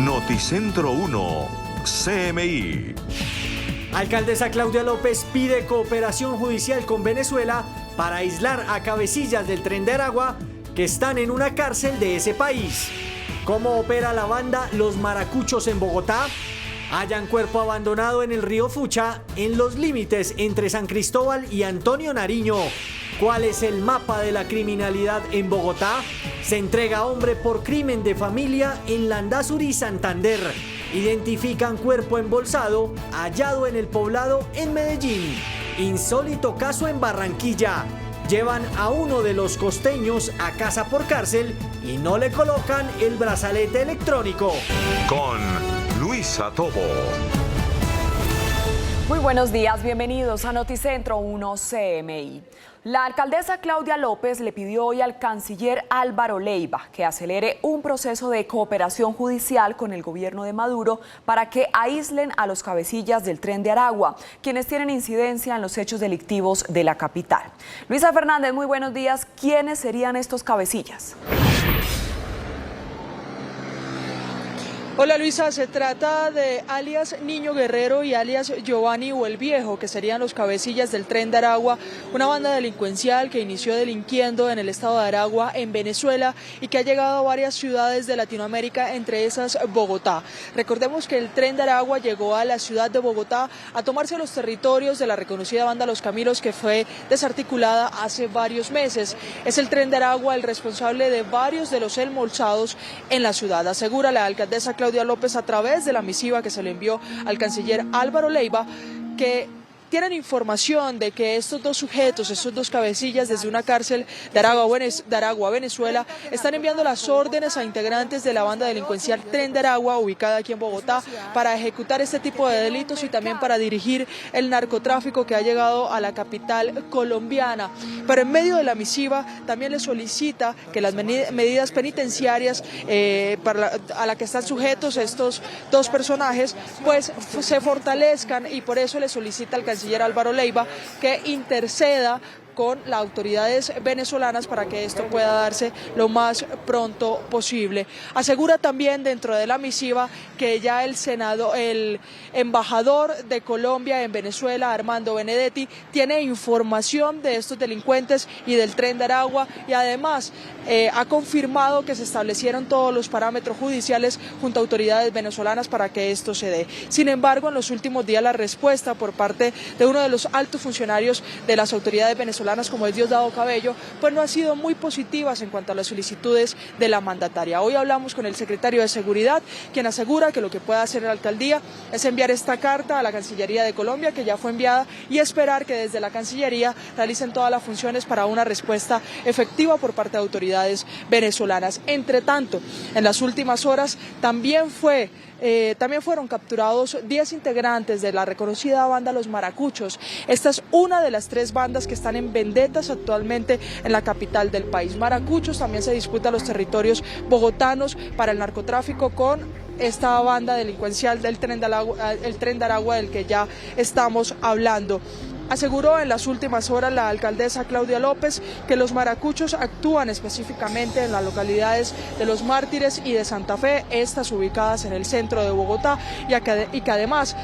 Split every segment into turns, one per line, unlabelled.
Noticentro 1, CMI.
Alcaldesa Claudia López pide cooperación judicial con Venezuela para aislar a cabecillas del Tren de Aragua que están en una cárcel de ese país. ¿Cómo opera la banda Los Maracuchos en Bogotá? Hallan cuerpo abandonado en el río Fucha, en los límites entre San Cristóbal y Antonio Nariño. ¿Cuál es el mapa de la criminalidad en Bogotá? Se entrega hombre por crimen de familia en Landazuri, Santander. Identifican cuerpo embolsado hallado en el poblado en Medellín. Insólito caso en Barranquilla. Llevan a uno de los costeños a casa por cárcel y no le colocan el brazalete electrónico.
Con Luisa Tobo.
Muy buenos días, bienvenidos a Noticentro 1 CMI. La alcaldesa Claudia López le pidió hoy al canciller Álvaro Leiva que acelere un proceso de cooperación judicial con el gobierno de Maduro para que aíslen a los cabecillas del Tren de Aragua, quienes tienen incidencia en los hechos delictivos de la capital. Luisa Fernández, muy buenos días. ¿Quiénes serían estos cabecillas?
Hola Luisa, se trata de alias Niño Guerrero y alias Giovanni o el Viejo, que serían los cabecillas del Tren de Aragua, una banda delincuencial que inició delinquiendo en el estado de Aragua, en Venezuela, y que ha llegado a varias ciudades de Latinoamérica, entre esas Bogotá. Recordemos que el Tren de Aragua llegó a la ciudad de Bogotá a tomarse los territorios de la reconocida banda Los Camilos, que fue desarticulada hace varios meses. Es el Tren de Aragua el responsable de varios de los embolsados en la ciudad, asegura la alcaldesa Claudia López a través de la misiva que se le envió al canciller Álvaro Leiva, que tienen información de que estos dos sujetos, estos dos cabecillas desde una cárcel de Aragua, Venezuela, están enviando las órdenes a integrantes de la banda delincuencial Tren de Aragua, ubicada aquí en Bogotá, para ejecutar este tipo de delitos y también para dirigir el narcotráfico que ha llegado a la capital colombiana. Pero en medio de la misiva también le solicita que las medidas penitenciarias a la que están sujetos estos dos personajes, pues se fortalezcan, y por eso le solicita al canciller Álvaro Leiva que interceda con las autoridades venezolanas para que esto pueda darse lo más pronto posible. Asegura también dentro de la misiva que ya el embajador de Colombia en Venezuela, Armando Benedetti, tiene información de estos delincuentes y del Tren de Aragua, y además ha confirmado que se establecieron todos los parámetros judiciales junto a autoridades venezolanas para que esto se dé. Sin embargo, en los últimos días la respuesta por parte de uno de los altos funcionarios de las autoridades venezolanas, como es Diosdado Cabello, pues no ha sido muy positivas en cuanto a las solicitudes de la mandataria. Hoy hablamos con el secretario de Seguridad, quien asegura que lo que puede hacer la alcaldía es enviar esta carta a la Cancillería de Colombia, que ya fue enviada, y esperar que desde la Cancillería realicen todas las funciones para una respuesta efectiva por parte de autoridades venezolanas. Entre tanto, en las últimas horas también fueron capturados 10 integrantes de la reconocida banda Los Maracuchos. Esta es una de las 3 bandas que están en vendetas actualmente en la capital del país. Maracuchos también se disputa los territorios bogotanos para el narcotráfico con esta banda delincuencial del Tren de Aragua del que ya estamos hablando. Aseguró en las últimas horas la alcaldesa Claudia López que los maracuchos actúan específicamente en las localidades de Los Mártires y de Santa Fe, estas ubicadas en el centro de Bogotá, y que además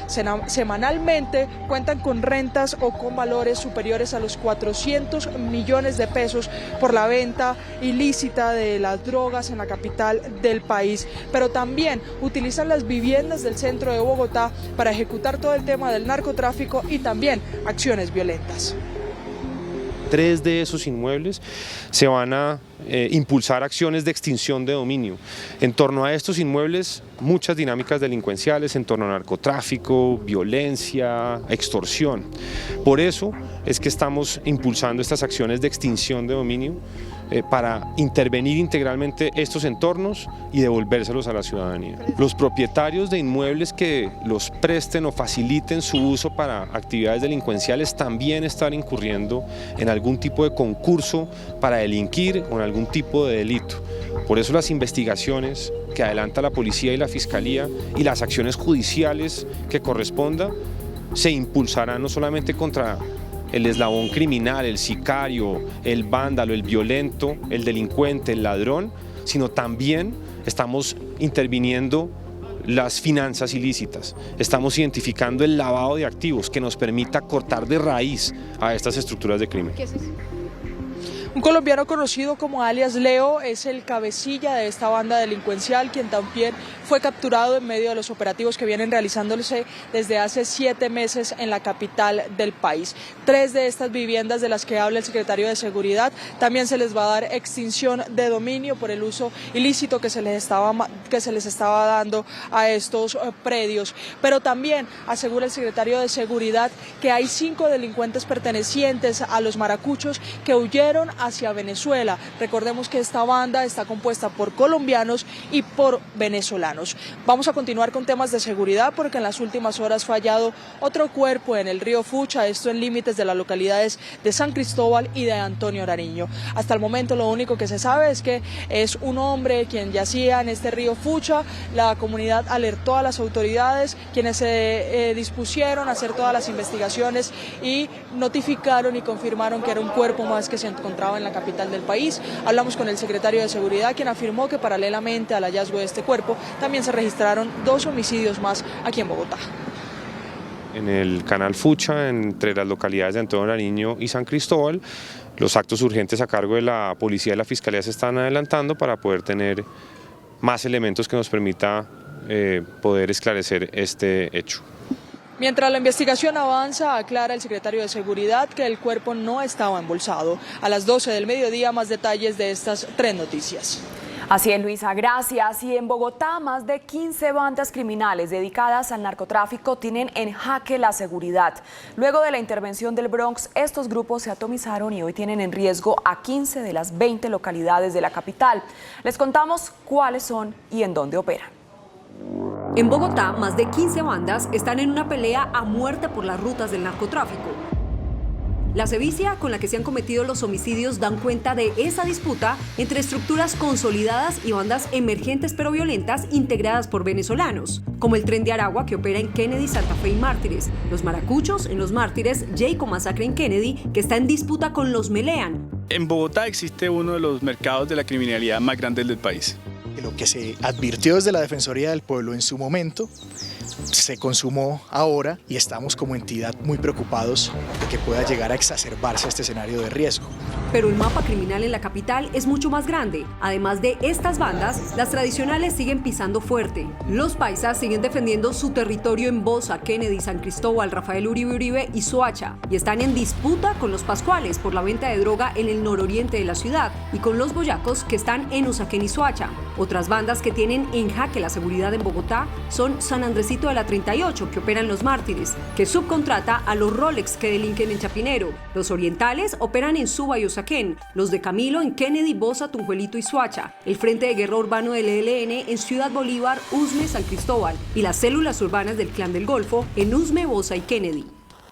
semanalmente cuentan con rentas o con valores superiores a los 400 millones de pesos por la venta ilícita de las drogas en la capital del país. Pero también utilizan las viviendas del centro de Bogotá para ejecutar todo el tema del narcotráfico y también acciones violentas.
3 de esos inmuebles se van a impulsar acciones de extinción de dominio. En torno a estos inmuebles, muchas dinámicas delincuenciales en torno a narcotráfico, violencia, extorsión. Por eso es que estamos impulsando estas acciones de extinción de dominio para intervenir integralmente estos entornos y devolvérselos a la ciudadanía. Los propietarios de inmuebles que los presten o faciliten su uso para actividades delincuenciales también están incurriendo en algún tipo de concurso para delinquir o en algún tipo de delito. Por eso las investigaciones que adelanta la policía y la fiscalía y las acciones judiciales que corresponda se impulsarán no solamente contra el eslabón criminal, el sicario, el vándalo, el violento, el delincuente, el ladrón, sino también estamos interviniendo las finanzas ilícitas, estamos identificando el lavado de activos que nos permita cortar de raíz a estas estructuras de crimen.
¿Qué es eso? Un colombiano conocido como alias Leo es el cabecilla de esta banda delincuencial, quien también fue capturado en medio de los operativos que vienen realizándose desde hace 7 meses en la capital del país. 3 de estas viviendas de las que habla el secretario de Seguridad también se les va a dar extinción de dominio por el uso ilícito que se les estaba dando a estos predios. Pero también asegura el secretario de Seguridad que hay 5 delincuentes pertenecientes a los maracuchos que huyeron hacia Venezuela. Recordemos que esta banda está compuesta por colombianos y por venezolanos. Vamos a continuar con temas de seguridad porque en las últimas horas fue hallado otro cuerpo en el río Fucha, esto en límites de las localidades de San Cristóbal y de Antonio Nariño. Hasta el momento lo único que se sabe es que es un hombre quien yacía en este río Fucha. La comunidad alertó a las autoridades, quienes se dispusieron a hacer todas las investigaciones y notificaron y confirmaron que era un cuerpo más que se encontraba en la capital del país. Hablamos con el secretario de Seguridad, quien afirmó que paralelamente al hallazgo de este cuerpo también se registraron 2 homicidios más aquí en Bogotá.
En el canal Fucha, entre las localidades de Antonio Nariño y San Cristóbal, los actos urgentes a cargo de la policía y la fiscalía se están adelantando para poder tener más elementos que nos permita poder esclarecer este hecho.
Mientras la investigación avanza, aclara el secretario de Seguridad que el cuerpo no estaba embolsado. A las 12 del mediodía, más detalles de estas 3 noticias.
Así es, Luisa, gracias. Y en Bogotá, más de 15 bandas criminales dedicadas al narcotráfico tienen en jaque la seguridad. Luego de la intervención del Bronx, estos grupos se atomizaron y hoy tienen en riesgo a 15 de las 20 localidades de la capital. Les contamos cuáles son y en dónde operan.
En Bogotá, más de 15 bandas están en una pelea a muerte por las rutas del narcotráfico. La sevicia con la que se han cometido los homicidios dan cuenta de esa disputa entre estructuras consolidadas y bandas emergentes pero violentas integradas por venezolanos, como el Tren de Aragua que opera en Kennedy, Santa Fe y Mártires, los Maracuchos en los Mártires, Jayco Masacre en Kennedy, que está en disputa con los Melean.
En Bogotá existe uno de los mercados de la criminalidad más grandes del país.
Lo que se advirtió desde la Defensoría del Pueblo en su momento se consumó ahora y estamos como entidad muy preocupados de que pueda llegar a exacerbarse este escenario de riesgo.
Pero el mapa criminal en la capital es mucho más grande. Además de estas bandas, las tradicionales siguen pisando fuerte. Los paisas siguen defendiendo su territorio en Bosa, Kennedy, San Cristóbal, Rafael Uribe y Soacha, y están en disputa con los pascuales por la venta de droga en el nororiente de la ciudad y con los boyacos que están en Usaquén y Soacha. Otras bandas que tienen en jaque la seguridad en Bogotá son San Andresito de la 38, que opera en Los Mártires, que subcontrata a los Rolex que delinquen en Chapinero. Los orientales operan en Suba y Usaquén, los de Camilo en Kennedy, Bosa, Tunjuelito y Soacha, el Frente de Guerra Urbano del ELN en Ciudad Bolívar, Usme, San Cristóbal y las células urbanas del Clan del Golfo en Usme, Bosa y Kennedy.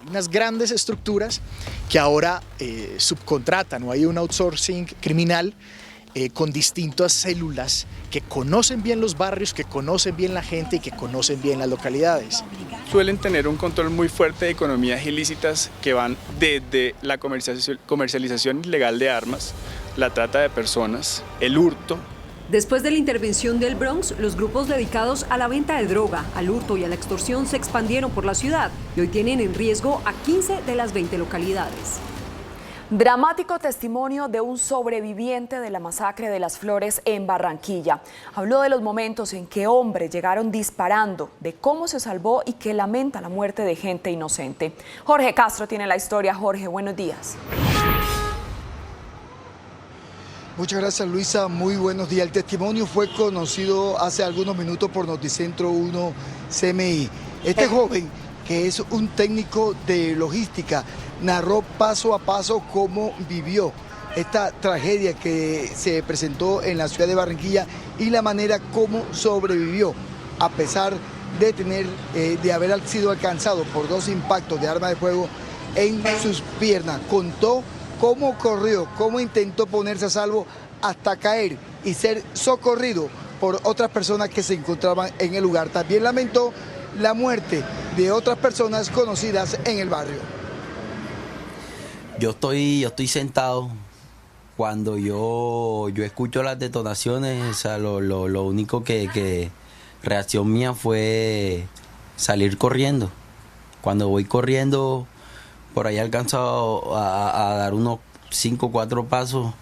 Unas grandes estructuras que ahora subcontratan o hay un outsourcing criminal con distintas células que conocen bien los barrios, que conocen bien la gente y que conocen bien las localidades.
Suelen tener un control muy fuerte de economías ilícitas que van desde la comercialización ilegal de armas, la trata de personas, el hurto.
Después de la intervención del Bronx, los grupos dedicados a la venta de droga, al hurto y a la extorsión se expandieron por la ciudad y hoy tienen en riesgo a 15 de las 20 localidades.
Dramático testimonio de un sobreviviente de la masacre de Las Flores en Barranquilla. Habló de los momentos en que hombres llegaron disparando, de cómo se salvó y que lamenta la muerte de gente inocente. Jorge Castro tiene la historia. Jorge, buenos días.
Muchas gracias, Luisa, muy buenos días. El testimonio fue conocido hace algunos minutos por Noticentro 1 CMI. Este joven, que es un técnico de logística, narró paso a paso cómo vivió esta tragedia que se presentó en la ciudad de Barranquilla y la manera como sobrevivió, a pesar de haber sido alcanzado por 2 impactos de arma de fuego en sus piernas. Contó cómo corrió, cómo intentó ponerse a salvo hasta caer y ser socorrido por otras personas que se encontraban en el lugar. También lamentó la muerte de otras personas conocidas en el barrio.
Yo estoy sentado. Cuando yo escucho las detonaciones, o sea, lo único que reacción mía fue salir corriendo. Cuando voy corriendo, por ahí alcanzo a dar unos 5 o 4 pasos,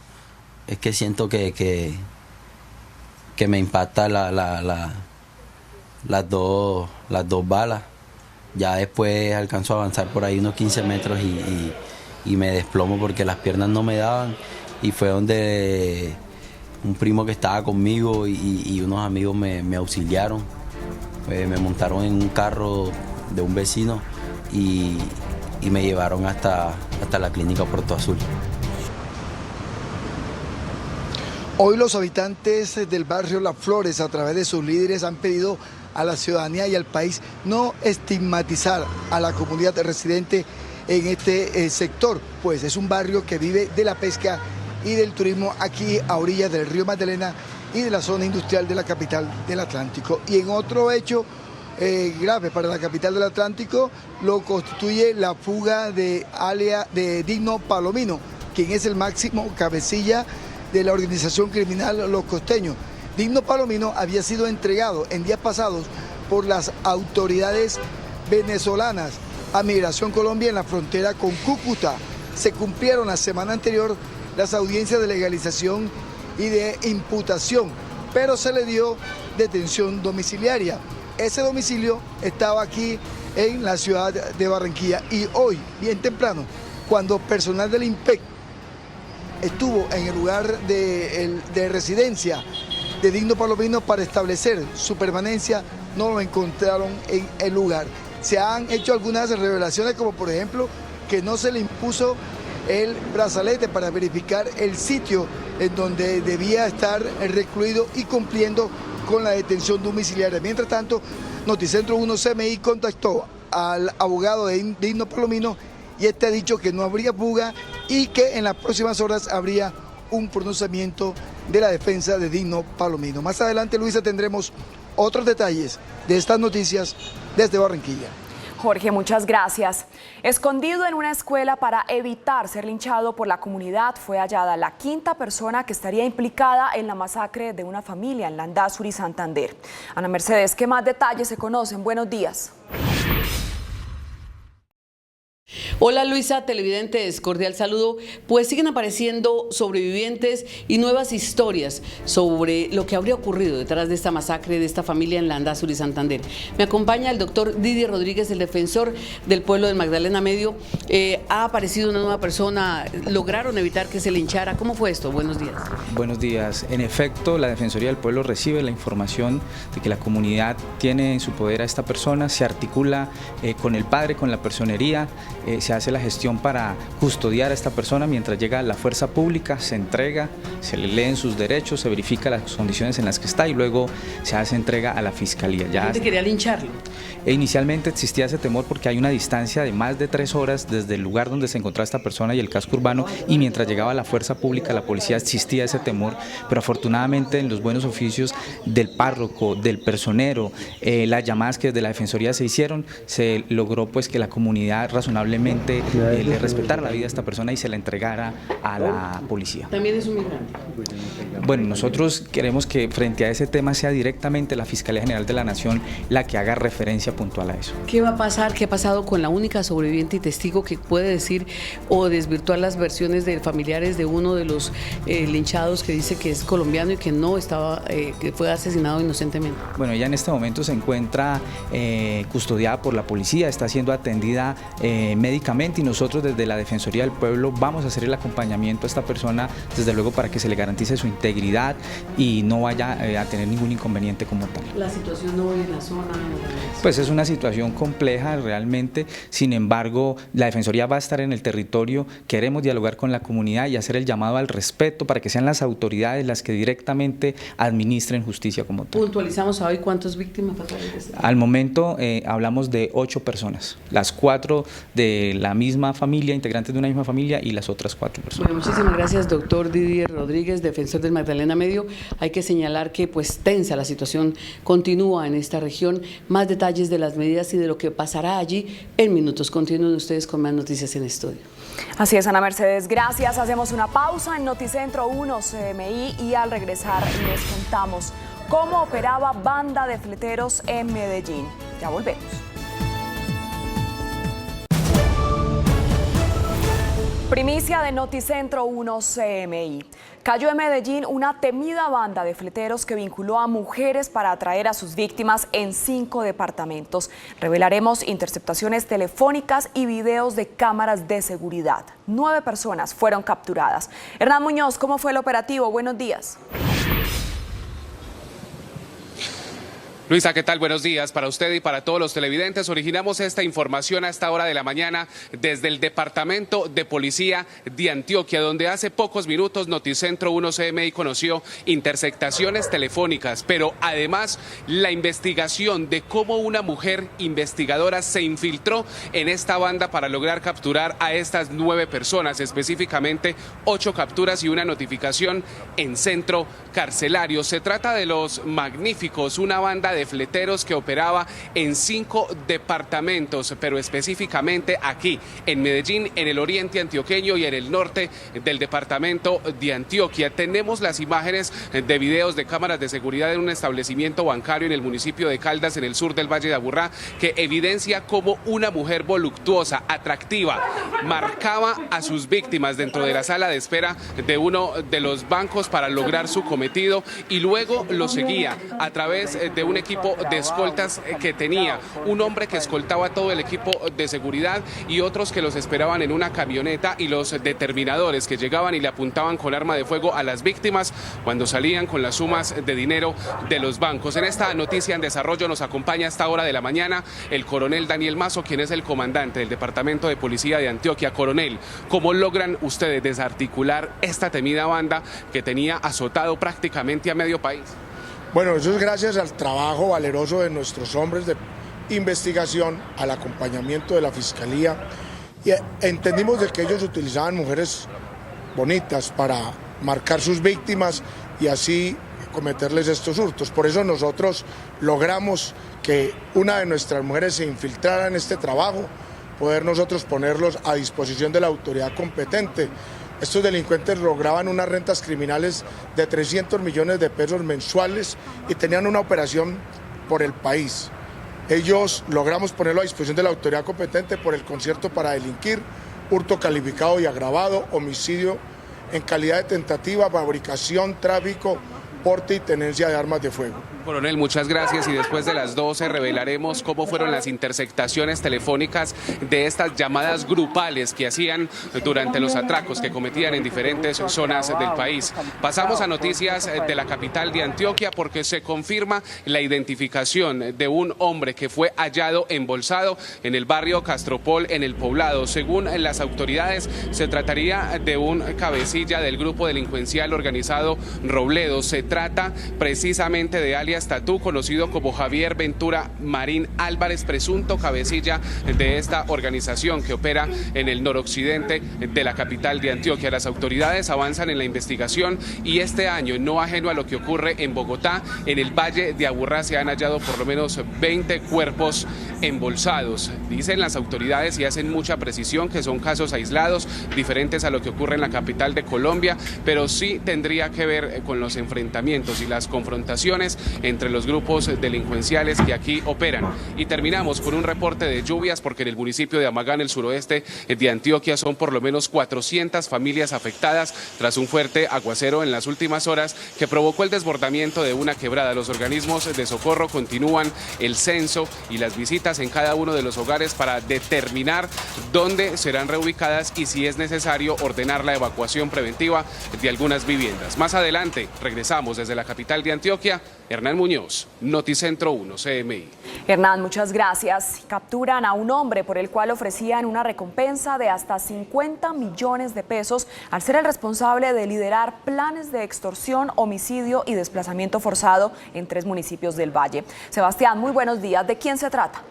es que siento que me impacta las dos balas. Ya después alcanzo a avanzar por ahí unos 15 metros y me desplomo porque las piernas no me daban, y fue donde un primo que estaba conmigo y unos amigos me auxiliaron. Me montaron en un carro de un vecino y me llevaron hasta la clínica Puerto Azul.
Hoy los habitantes del barrio Las Flores, a través de sus líderes, han pedido a la ciudadanía y al país no estigmatizar a la comunidad residente en este sector, pues es un barrio que vive de la pesca y del turismo aquí a orillas del río Magdalena y de la zona industrial de la capital del Atlántico. Y en otro hecho grave para la capital del Atlántico lo constituye la fuga de Digno Palomino, quien es el máximo cabecilla de la organización criminal Los Costeños. Digno Palomino había sido entregado en días pasados por las autoridades venezolanas a Migración Colombia en la frontera con Cúcuta. Se cumplieron la semana anterior las audiencias de legalización y de imputación, pero se le dio detención domiciliaria. Ese domicilio estaba aquí en la ciudad de Barranquilla, y hoy, bien temprano, cuando personal del INPEC estuvo en el lugar de residencia de Digno Palomino para establecer su permanencia, no lo encontraron en el lugar. Se han hecho algunas revelaciones, como por ejemplo que no se le impuso el brazalete para verificar el sitio en donde debía estar recluido y cumpliendo con la detención domiciliaria. Mientras tanto, Noticentro 1 CMI contactó al abogado de Digno Palomino y este ha dicho que no habría fuga y que en las próximas horas habría un pronunciamiento de la defensa de Digno Palomino. Más adelante, Luisa, tendremos otros detalles de estas noticias desde Barranquilla.
Jorge, muchas gracias. Escondido en una escuela para evitar ser linchado por la comunidad, fue hallada la 5ª persona que estaría implicada en la masacre de una familia en Landazuri, Santander. Ana Mercedes, ¿qué más detalles se conocen? Buenos días.
Hola Luisa, televidentes, cordial saludo. Pues siguen apareciendo sobrevivientes y nuevas historias sobre lo que habría ocurrido detrás de esta masacre de esta familia en Landazuri, Santander. Me acompaña el doctor Didier Rodríguez, el defensor del pueblo del Magdalena Medio. Ha aparecido una nueva persona, lograron evitar que se linchara. ¿Cómo fue esto? Buenos días.
Buenos días. En efecto, la Defensoría del Pueblo recibe la información de que la comunidad tiene en su poder a esta persona, se articula con el padre, con la personería, se hace la gestión para custodiar a esta persona mientras llega la fuerza pública, se entrega, se le leen sus derechos, se verifica las condiciones en las que está y luego se hace entrega a la fiscalía.
¿La gente quería lincharlo?
Inicialmente existía ese temor porque hay una distancia de más de 3 horas desde el lugar donde se encontraba esta persona y el casco urbano, y mientras llegaba la fuerza pública, la policía, existía ese temor, pero afortunadamente en los buenos oficios del párroco, del personero, las llamadas que desde la Defensoría se hicieron, se logró pues que la comunidad razonablemente le respetara la vida a esta persona y se la entregara a la policía.
¿También es un migrante?
Bueno, nosotros queremos que frente a ese tema sea directamente la Fiscalía General de la Nación la que haga referencia puntual a eso.
¿Qué va a pasar? ¿Qué ha pasado con la única sobreviviente y testigo que puede decir o desvirtuar las versiones de familiares de uno de los linchados que dice que es colombiano y que no estaba, que fue asesinado inocentemente?
Bueno, ella en este momento se encuentra custodiada por la policía, está siendo atendida médicamente, y nosotros desde la Defensoría del Pueblo vamos a hacer el acompañamiento a esta persona, desde luego para que se le garantice su integridad y no vaya a tener ningún inconveniente como tal.
¿La situación hoy en la zona?
Pues es una situación compleja realmente, sin embargo la Defensoría va a estar en el territorio, queremos dialogar con la comunidad y hacer el llamado al respeto para que sean las autoridades las que directamente administren justicia como tal.
Puntualizamos hoy cuántas víctimas fatales.
Al momento hablamos de 8 personas, las 4 de la misma familia, integrantes de una misma familia, y las otras 4 personas.
Bueno, muchísimas gracias, doctor Didier Rodríguez, defensor del Magdalena Medio. Hay que señalar que pues tensa la situación continúa en esta región. Más detalles de las medidas y de lo que pasará allí en minutos. Continúen ustedes con más noticias en estudio.
Así es, Ana Mercedes, gracias. Hacemos una pausa en Noticentro 1 CMI y al regresar les contamos cómo operaba banda de fleteros en Medellín. Ya volvemos. Primicia de Noticentro 1 CMI. Cayó en Medellín una temida banda de fleteros que vinculó a mujeres para atraer a sus víctimas en 5 departamentos. Revelaremos interceptaciones telefónicas y videos de cámaras de seguridad. 9 personas fueron capturadas. Hernán Muñoz, ¿cómo fue el operativo? Buenos días.
Luisa, ¿qué tal? Buenos días para usted y para todos los televidentes. Originamos esta información a esta hora de la mañana desde el Departamento de Policía de Antioquia, donde hace pocos minutos Noticentro 1 CMI conoció interceptaciones telefónicas, pero además la investigación de cómo una mujer investigadora se infiltró en esta banda para lograr capturar a estas 9 personas, específicamente 8 capturas y una notificación en centro carcelario. Se trata de los Magníficos, una banda de fleteros que operaba en 5 departamentos, pero específicamente aquí en Medellín, en el oriente antioqueño y en el norte del departamento de Antioquia. Tenemos las imágenes de videos de cámaras de seguridad en un establecimiento bancario en el municipio de Caldas, en el sur del Valle de Aburrá, que evidencia cómo una mujer voluptuosa, atractiva, marcaba a sus víctimas dentro de la sala de espera de uno de los bancos para lograr su cometido, y luego lo seguía a través de un equipo de escoltas que tenía, un hombre que escoltaba todo el equipo de seguridad y otros que los esperaban en una camioneta, y los determinadores que llegaban y le apuntaban con arma de fuego a las víctimas cuando salían con las sumas de dinero de los bancos. En esta noticia en desarrollo nos acompaña a esta hora de la mañana el coronel Daniel Mazo, quien es el comandante del Departamento de Policía de Antioquia. Coronel, ¿cómo logran ustedes desarticular esta temida banda que tenía azotado prácticamente a medio país?
Bueno, eso es gracias al trabajo valeroso de nuestros hombres de investigación, al acompañamiento de la Fiscalía, y entendimos de que ellos utilizaban mujeres bonitas para marcar sus víctimas y así cometerles estos hurtos. Por eso nosotros logramos que una de nuestras mujeres se infiltrara en este trabajo, poder nosotros ponerlos a disposición de la autoridad competente. Estos delincuentes lograban unas rentas criminales de 300 millones de pesos mensuales y tenían una operación por el país. Ellos logramos ponerlo a disposición de la autoridad competente por el concierto para delinquir, hurto calificado y agravado, homicidio en calidad de tentativa, fabricación, tráfico, porte y tenencia de armas de fuego.
Coronel, muchas gracias, y después de las 12 revelaremos cómo fueron las interceptaciones telefónicas de estas llamadas grupales que hacían durante los atracos que cometían en diferentes zonas del país. Pasamos a noticias de la capital de Antioquia, porque se confirma la identificación de un hombre que fue hallado embolsado en el barrio Castropol, en el Poblado. Según las autoridades, se trataría de un cabecilla del grupo delincuencial organizado Robledo. Se trata precisamente de alias Tatú, conocido como Javier Ventura Marín Álvarez, presunto cabecilla de esta organización que opera en el noroccidente de la capital de Antioquia. Las autoridades avanzan en la investigación y este año, no ajeno a lo que ocurre en Bogotá, en el Valle de Aburrá se han hallado por lo menos 20 cuerpos embolsados. Dicen las autoridades, y hacen mucha precisión, que son casos aislados, diferentes a lo que ocurre en la capital de Colombia, pero sí tendría que ver con los enfrentamientos y las confrontaciones entre los grupos delincuenciales que aquí operan. Y terminamos con un reporte de lluvias, porque en el municipio de Amagá, en el suroeste de Antioquia, son por lo menos 400 familias afectadas tras un fuerte aguacero en las últimas horas que provocó el desbordamiento de una quebrada. Los organismos de socorro continúan el censo y las visitas en cada uno de los hogares para determinar dónde serán reubicadas y, si es necesario, ordenar la evacuación preventiva de algunas viviendas. Más adelante regresamos desde la capital de Antioquia. Hernán Muñoz, Noticentro 1 CMI.
Hernán, muchas gracias. Capturan a un hombre por el cual ofrecían una recompensa de hasta 50 millones de pesos al ser el responsable de liderar planes de extorsión, homicidio y desplazamiento forzado en 3 municipios del Valle. Sebastián, muy buenos días. ¿De quién se trata?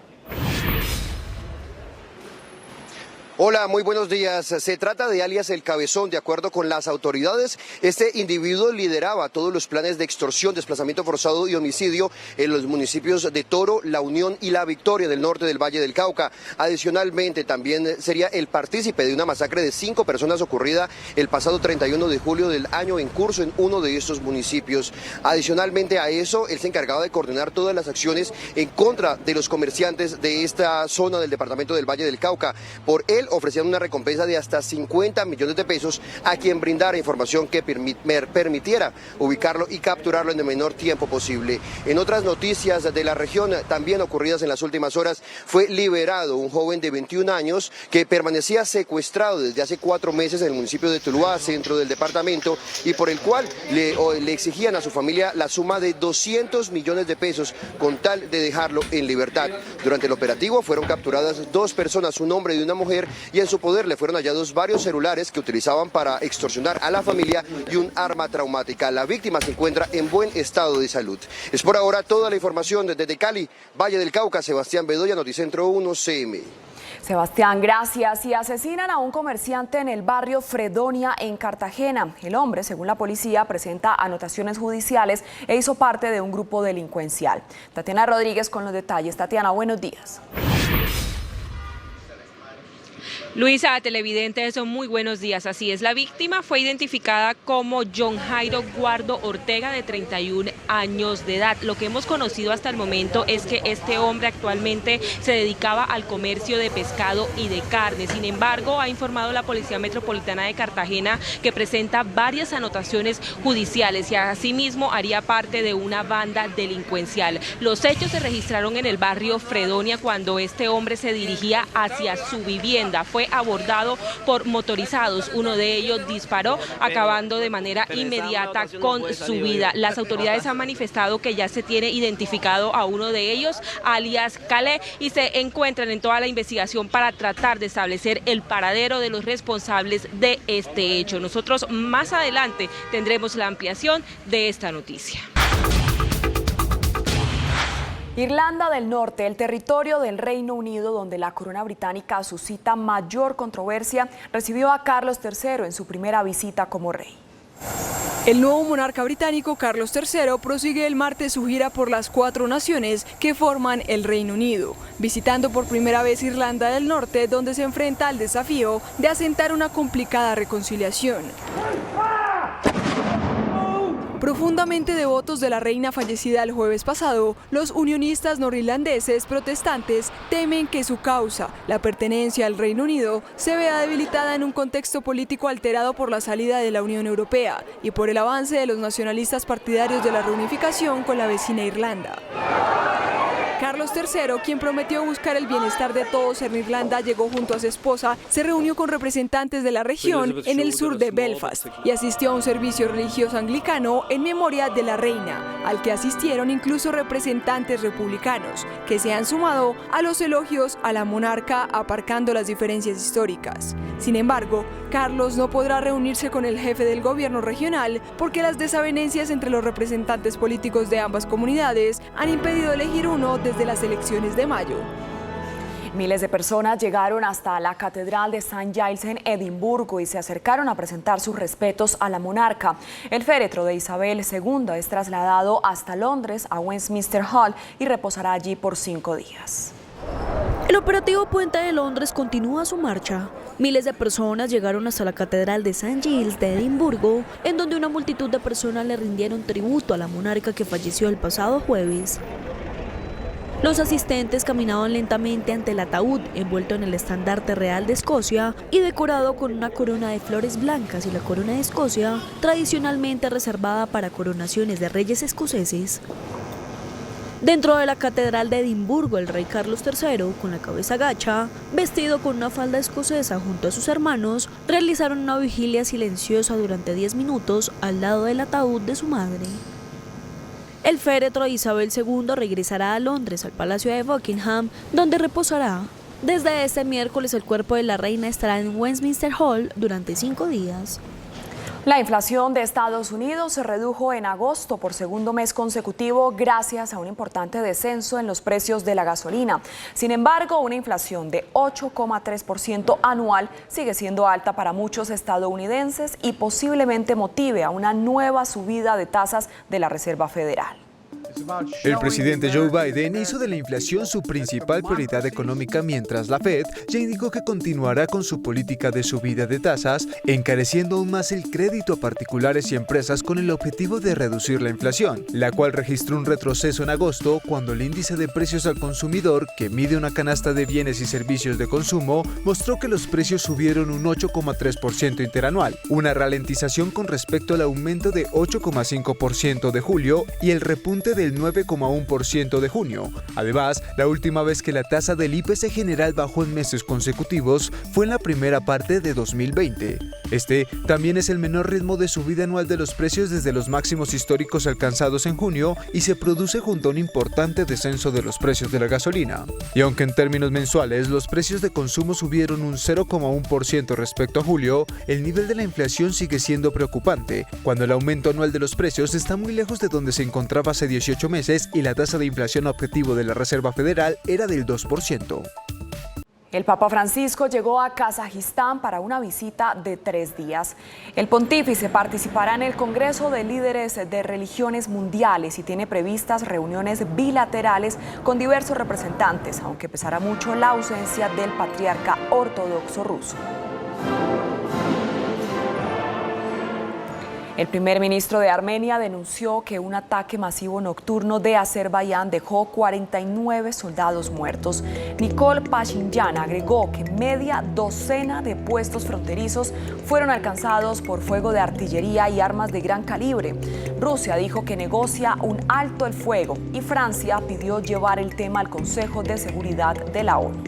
Hola, muy buenos días. Se trata de alias El Cabezón. De acuerdo con las autoridades, este individuo lideraba todos los planes de extorsión, desplazamiento forzado y homicidio en los municipios de Toro, La Unión y La Victoria del norte del Valle del Cauca. Adicionalmente, también sería el partícipe de una masacre de 5 personas ocurrida el pasado 31 de julio del año en curso en uno de estos municipios. Adicionalmente a eso, él se encargaba de coordinar todas las acciones en contra de los comerciantes de esta zona del departamento del Valle del Cauca. Por él ofrecían una recompensa de hasta 50 millones de pesos a quien brindara información que permitiera ubicarlo y capturarlo en el menor tiempo posible. En otras noticias de la región, también ocurridas en las últimas horas, fue liberado un joven de 21 años que permanecía secuestrado desde hace 4 meses en el municipio de Tuluá, centro del departamento, y por el cual le exigían a su familia la suma de 200 millones de pesos con tal de dejarlo en libertad. Durante el operativo fueron capturadas 2 personas, un hombre y una mujer, y en su poder le fueron hallados varios celulares que utilizaban para extorsionar a la familia y un arma traumática. La víctima se encuentra en buen estado de salud. Es por ahora toda la información desde Cali, Valle del Cauca. Sebastián Bedoya, Noticentro 1 CM.
Sebastián, gracias. Y asesinan a un comerciante en el barrio Fredonia, en Cartagena. El hombre, según la policía, presenta anotaciones judiciales e hizo parte de un grupo delincuencial. Tatiana Rodríguez con los detalles. Tatiana, buenos días.
Luisa, televidentes, muy buenos días. Así es, la víctima fue identificada como John Jairo Guardo Ortega, de 31 años de edad. Lo que hemos conocido hasta el momento es que este hombre actualmente se dedicaba al comercio de pescado y de carne. Sin embargo, ha informado la Policía Metropolitana de Cartagena que presenta varias anotaciones judiciales y asimismo haría parte de una banda delincuencial. Los hechos se registraron en el barrio Fredonia cuando este hombre se dirigía hacia su vivienda. Fue abordado por motorizados. Uno de ellos disparó, acabando de manera inmediata con su vida. Las autoridades han manifestado que ya se tiene identificado a uno de ellos, alias Calé, y se encuentran en toda la investigación para tratar de establecer el paradero de los responsables de este hecho. Nosotros más adelante tendremos la ampliación de esta noticia.
Irlanda del Norte, el territorio del Reino Unido donde la corona británica suscita mayor controversia, recibió a Carlos III en su primera visita como rey.
El nuevo monarca británico Carlos III prosigue el martes su gira por las 4 naciones que forman el Reino Unido, visitando por primera vez Irlanda del Norte, donde se enfrenta al desafío de asentar una complicada reconciliación. Profundamente devotos de la reina fallecida el jueves pasado, los unionistas norirlandeses protestantes temen que su causa, la pertenencia al Reino Unido, se vea debilitada en un contexto político alterado por la salida de la Unión Europea y por el avance de los nacionalistas partidarios de la reunificación con la vecina Irlanda. Carlos III, quien prometió buscar el bienestar de todos en Irlanda, llegó junto a su esposa, se reunió con representantes de la región en el sur de Belfast y asistió a un servicio religioso anglicano en memoria de la reina, al que asistieron incluso representantes republicanos, que se han sumado a los elogios a la monarca aparcando las diferencias históricas. Sin embargo, Carlos no podrá reunirse con el jefe del gobierno regional porque las desavenencias entre los representantes políticos de ambas comunidades han impedido elegir uno desde las elecciones de mayo.
Miles de personas llegaron hasta la Catedral de St. Giles en Edimburgo y se acercaron a presentar sus respetos a la monarca. El féretro de Isabel II es trasladado hasta Londres, a Westminster Hall, y reposará allí por 5 días.
El operativo Puente de Londres continúa su marcha. Miles de personas llegaron hasta la Catedral de St. Giles de Edimburgo, en donde una multitud de personas le rindieron tributo a la monarca que falleció el pasado jueves. Los asistentes caminaban lentamente ante el ataúd, envuelto en el estandarte real de Escocia y decorado con una corona de flores blancas y la corona de Escocia, tradicionalmente reservada para coronaciones de reyes escoceses. Dentro de la Catedral de Edimburgo, el rey Carlos III, con la cabeza gacha, vestido con una falda escocesa junto a sus hermanos, realizaron una vigilia silenciosa durante 10 minutos al lado del ataúd de su madre. El féretro de Isabel II regresará a Londres, al Palacio de Buckingham, donde reposará. Desde este miércoles el cuerpo de la reina estará en Westminster Hall durante 5 días.
La inflación de Estados Unidos se redujo en agosto por segundo mes consecutivo gracias a un importante descenso en los precios de la gasolina. Sin embargo, una inflación de 8,3% anual sigue siendo alta para muchos estadounidenses y posiblemente motive a una nueva subida de tasas de la Reserva Federal.
El presidente Joe Biden hizo de la inflación su principal prioridad económica, mientras la Fed ya indicó que continuará con su política de subida de tasas, encareciendo aún más el crédito a particulares y empresas con el objetivo de reducir la inflación, la cual registró un retroceso en agosto cuando el índice de precios al consumidor, que mide una canasta de bienes y servicios de consumo, mostró que los precios subieron un 8,3% interanual, una ralentización con respecto al aumento de 8,5% de julio y el repunte del 9,1% de junio. Además, la última vez que la tasa del IPC general bajó en meses consecutivos fue en la primera parte de 2020. Este también es el menor ritmo de subida anual de los precios desde los máximos históricos alcanzados en junio y se produce junto a un importante descenso de los precios de la gasolina. Y aunque en términos mensuales los precios de consumo subieron un 0,1% respecto a julio, el nivel de la inflación sigue siendo preocupante, cuando el aumento anual de los precios está muy lejos de donde se encontraba hace 18 meses y la tasa de inflación objetivo de la Reserva Federal era del 2%.
El Papa Francisco llegó a Kazajistán para una visita de 3 días. El pontífice participará en el Congreso de Líderes de Religiones Mundiales y tiene previstas reuniones bilaterales con diversos representantes, aunque pesará mucho la ausencia del patriarca ortodoxo ruso. El primer ministro de Armenia denunció que un ataque masivo nocturno de Azerbaiyán dejó 49 soldados muertos. Nikol Pashinyan agregó que media docena de puestos fronterizos fueron alcanzados por fuego de artillería y armas de gran calibre. Rusia dijo que negocia un alto el fuego y Francia pidió llevar el tema al Consejo de Seguridad de la ONU.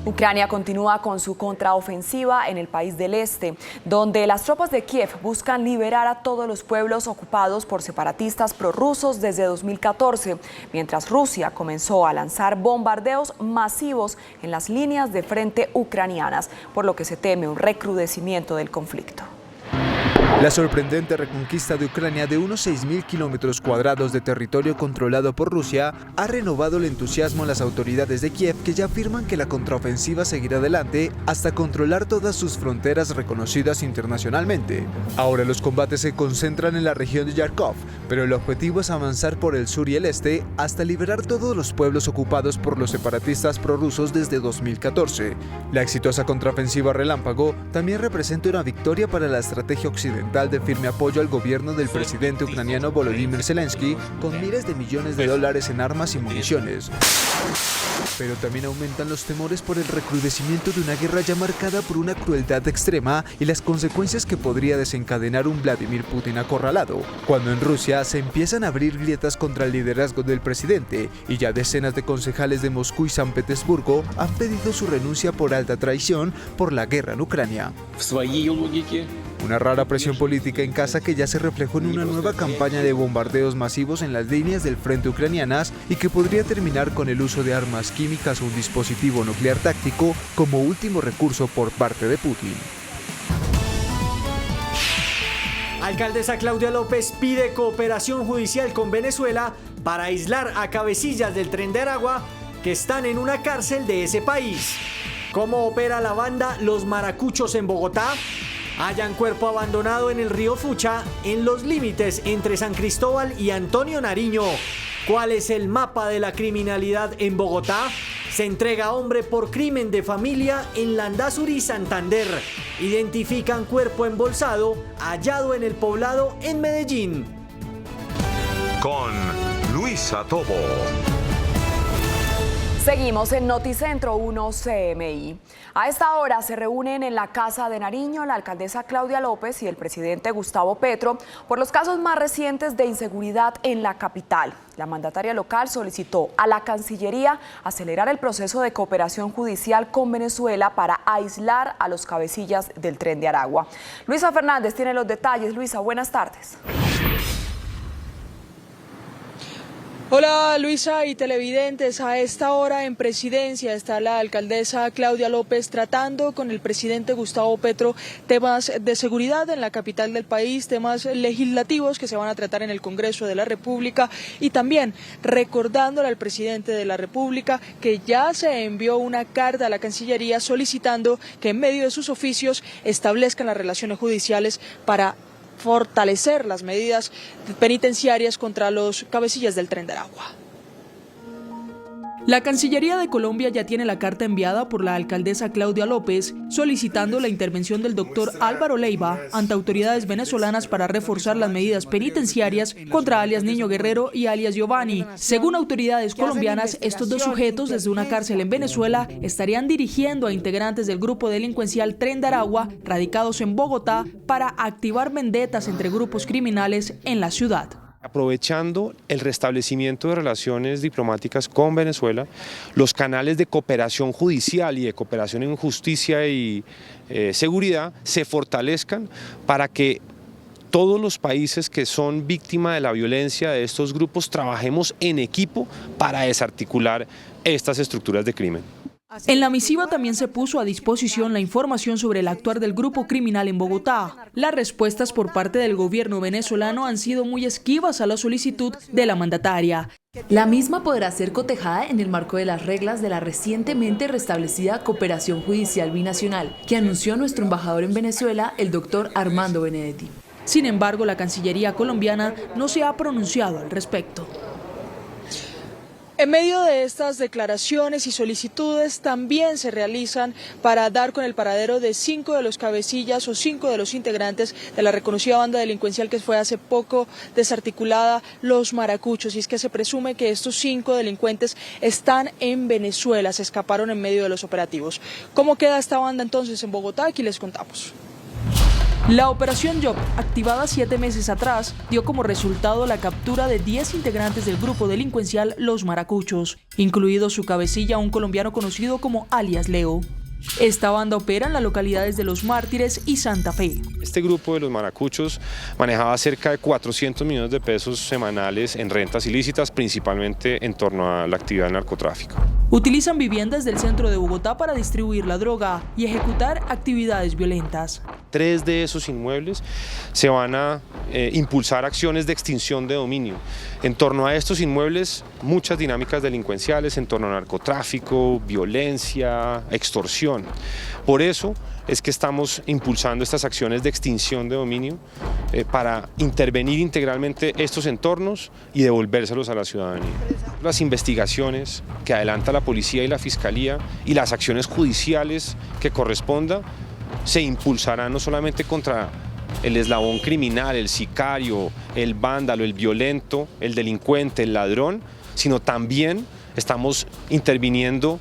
Ucrania continúa con su contraofensiva en el país del este, donde las tropas de Kiev buscan liberar a todos los pueblos ocupados por separatistas prorrusos desde 2014, mientras Rusia comenzó a lanzar bombardeos masivos en las líneas de frente ucranianas, por lo que se teme un recrudecimiento del conflicto.
La sorprendente reconquista de Ucrania de unos 6.000 kilómetros cuadrados de territorio controlado por Rusia ha renovado el entusiasmo en las autoridades de Kiev, que ya afirman que la contraofensiva seguirá adelante hasta controlar todas sus fronteras reconocidas internacionalmente. Ahora los combates se concentran en la región de Kharkov, pero el objetivo es avanzar por el sur y el este hasta liberar todos los pueblos ocupados por los separatistas prorrusos desde 2014. La exitosa contraofensiva relámpago también representa una victoria para la estrategia occidental de firme apoyo al gobierno del presidente ucraniano Volodymyr Zelensky, con miles de millones de dólares en armas y municiones. Pero también aumentan los temores por el recrudecimiento de una guerra ya marcada por una crueldad extrema y las consecuencias que podría desencadenar un Vladimir Putin acorralado, cuando en Rusia se empiezan a abrir grietas contra el liderazgo del presidente y ya decenas de concejales de Moscú y San Petersburgo han pedido su renuncia por alta traición por la guerra en Ucrania. Una rara presión política en casa que ya se reflejó en una nueva campaña de bombardeos masivos en las líneas del frente ucranianas y que podría terminar con el uso de armas químicas o un dispositivo nuclear táctico como último recurso por parte de Putin.
Alcaldesa Claudia López pide cooperación judicial con Venezuela para aislar a cabecillas del Tren de Aragua que están en una cárcel de ese país. ¿Cómo opera la banda Los Maracuchos en Bogotá? Hallan cuerpo abandonado en el río Fucha, en los límites entre San Cristóbal y Antonio Nariño. ¿Cuál es el mapa de la criminalidad en Bogotá? Se entrega hombre por crimen de familia en Landazuri, Santander. Identifican cuerpo embolsado hallado en el poblado en Medellín.
Con Luisa Tobo.
Seguimos en Noticentro 1 CMI. A esta hora se reúnen en la Casa de Nariño la alcaldesa Claudia López y el presidente Gustavo Petro por los casos más recientes de inseguridad en la capital. La mandataria local solicitó a la Cancillería acelerar el proceso de cooperación judicial con Venezuela para aislar a los cabecillas del Tren de Aragua. Luisa Fernández tiene los detalles. Luisa, buenas tardes.
Hola Luisa y televidentes, a esta hora en Presidencia está la alcaldesa Claudia López tratando con el presidente Gustavo Petro temas de seguridad en la capital del país, temas legislativos que se van a tratar en el Congreso de la República y también recordándole al presidente de la República que ya se envió una carta a la Cancillería solicitando que en medio de sus oficios establezcan las relaciones judiciales para fortalecer las medidas penitenciarias contra los cabecillas del Tren de Aragua. La Cancillería de Colombia ya tiene la carta enviada por la alcaldesa Claudia López solicitando la intervención del doctor Álvaro Leiva ante autoridades venezolanas para reforzar las medidas penitenciarias contra alias Niño Guerrero y alias Giovanni. Según autoridades colombianas, estos dos sujetos desde una cárcel en Venezuela estarían dirigiendo a integrantes del grupo delincuencial Tren de Aragua radicados en Bogotá para activar vendetas entre grupos criminales en la ciudad.
Aprovechando el restablecimiento de relaciones diplomáticas con Venezuela, los canales de cooperación judicial y de cooperación en justicia y seguridad se fortalezcan para que todos los países que son víctimas de la violencia de estos grupos trabajemos en equipo para desarticular estas estructuras de crimen.
En la misiva también se puso a disposición la información sobre el actuar del grupo criminal en Bogotá. Las respuestas por parte del gobierno venezolano han sido muy esquivas a la solicitud de la mandataria.
La misma podrá ser cotejada en el marco de las reglas de la recientemente restablecida cooperación judicial binacional, que anunció nuestro embajador en Venezuela, el doctor Armando Benedetti.
Sin embargo, la Cancillería colombiana no se ha pronunciado al respecto. En medio de estas declaraciones y solicitudes también se realizan para dar con el paradero de 5 de los cabecillas o 5 de los integrantes de la reconocida banda delincuencial que fue hace poco desarticulada, Los Maracuchos, y es que se presume que estos 5 delincuentes están en Venezuela, se escaparon en medio de los operativos. ¿Cómo queda esta banda entonces en Bogotá? Aquí les contamos. La operación Job, activada 7 meses atrás, dio como resultado la captura de 10 integrantes del grupo delincuencial Los Maracuchos, incluido su cabecilla, un colombiano conocido como alias Leo. Esta banda opera en las localidades de Los Mártires y Santa Fe.
Este grupo de Los Maracuchos manejaba cerca de 400 millones de pesos semanales en rentas ilícitas, principalmente en torno a la actividad del narcotráfico.
Utilizan viviendas del centro de Bogotá para distribuir la droga y ejecutar actividades violentas.
3 de esos inmuebles se van a impulsar acciones de extinción de dominio. En torno a estos inmuebles, muchas dinámicas delincuenciales en torno a narcotráfico, violencia, extorsión. Por eso es que estamos impulsando estas acciones de extinción de dominio para intervenir integralmente estos entornos y devolvérselos a la ciudadanía. Las investigaciones que adelanta la policía y la fiscalía y las acciones judiciales que corresponda se impulsarán no solamente contra el eslabón criminal, el sicario, el vándalo, el violento, el delincuente, el ladrón, sino también estamos interviniendo